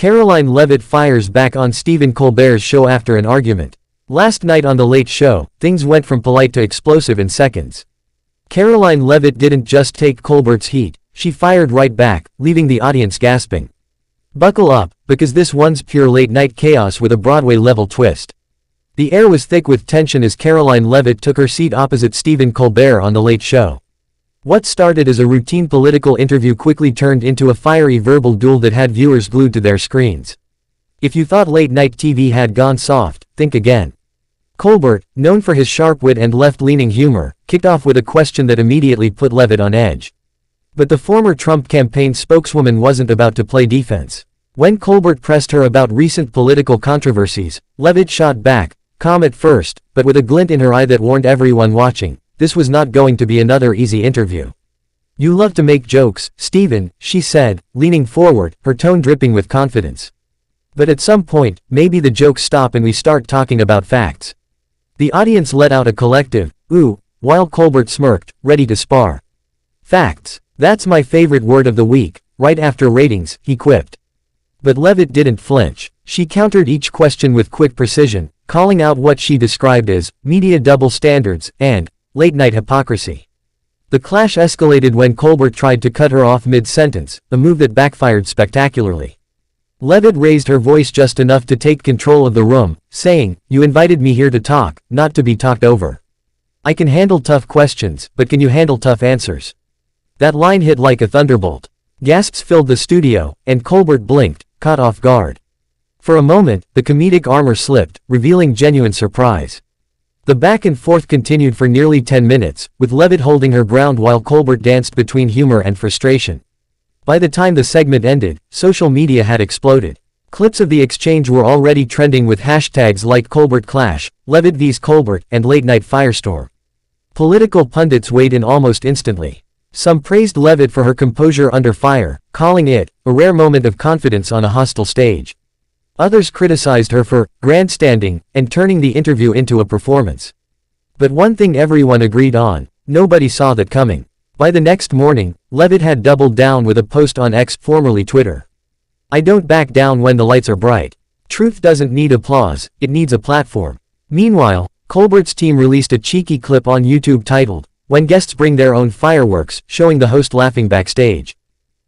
Karoline Leavitt fires back on Stephen Colbert's show after an argument. Last night on The Late Show, things went from polite to explosive in seconds. Karoline Leavitt didn't just take Colbert's heat, she fired right back, leaving the audience gasping. Buckle up, because this one's pure late-night chaos with a Broadway-level twist. The air was thick with tension as Karoline Leavitt took her seat opposite Stephen Colbert on The Late Show. What started as a routine political interview quickly turned into a fiery verbal duel that had viewers glued to their screens. If you thought late-night TV had gone soft, think again. Colbert, known for his sharp wit and left-leaning humor, kicked off with a question that immediately put Leavitt on edge. But the former Trump campaign spokeswoman wasn't about to play defense. When Colbert pressed her about recent political controversies, Leavitt shot back, calm at first, but with a glint in her eye that warned everyone watching, this was not going to be another easy interview. "You love to make jokes, Stephen," she said, leaning forward, her tone dripping with confidence. "But at some point, maybe the jokes stop and we start talking about facts." The audience let out a collective, "Ooh," while Colbert smirked, ready to spar. "Facts. That's my favorite word of the week, right after ratings," he quipped. But Leavitt didn't flinch. She countered each question with quick precision, calling out what she described as media double standards and late-night hypocrisy. The clash escalated when Colbert tried to cut her off mid-sentence, a move that backfired spectacularly. Leavitt raised her voice just enough to take control of the room, saying, "You invited me here to talk, not to be talked over. I can handle tough questions, but can you handle tough answers?" That line hit like a thunderbolt. Gasps filled the studio, and Colbert blinked, caught off guard. For a moment, the comedic armor slipped, revealing genuine surprise. The back and forth continued for nearly 10 minutes, with Leavitt holding her ground while Colbert danced between humor and frustration. By the time the segment ended, social media had exploded. Clips of the exchange were already trending with hashtags like Colbert Clash, Leavitt vs Colbert, and Late Night Firestorm. Political pundits weighed in almost instantly. Some praised Leavitt for her composure under fire, calling it a rare moment of confidence on a hostile stage. Others criticized her for grandstanding and turning the interview into a performance. But one thing everyone agreed on: nobody saw that coming. By the next morning, Leavitt had doubled down with a post on X, formerly Twitter. "I don't back down when the lights are bright. Truth doesn't need applause, it needs a platform." Meanwhile, Colbert's team released a cheeky clip on YouTube titled, "When Guests Bring Their Own Fireworks," showing the host laughing backstage.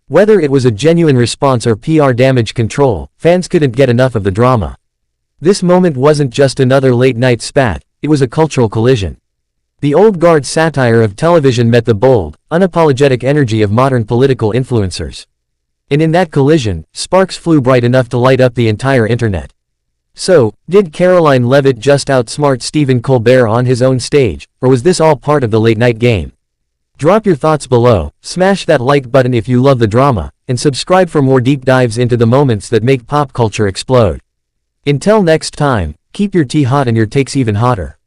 Whether it was a genuine response or PR damage control, fans couldn't get enough of the drama. This moment wasn't just another late-night spat, it was a cultural collision. The old guard satire of television met the bold, unapologetic energy of modern political influencers. And in that collision, sparks flew bright enough to light up the entire internet. So, did Karoline Leavitt just outsmart Stephen Colbert on his own stage, or was this all part of the late-night game? Drop your thoughts below, smash that like button if you love the drama, and subscribe for more deep dives into the moments that make pop culture explode. Until next time, keep your tea hot and your takes even hotter.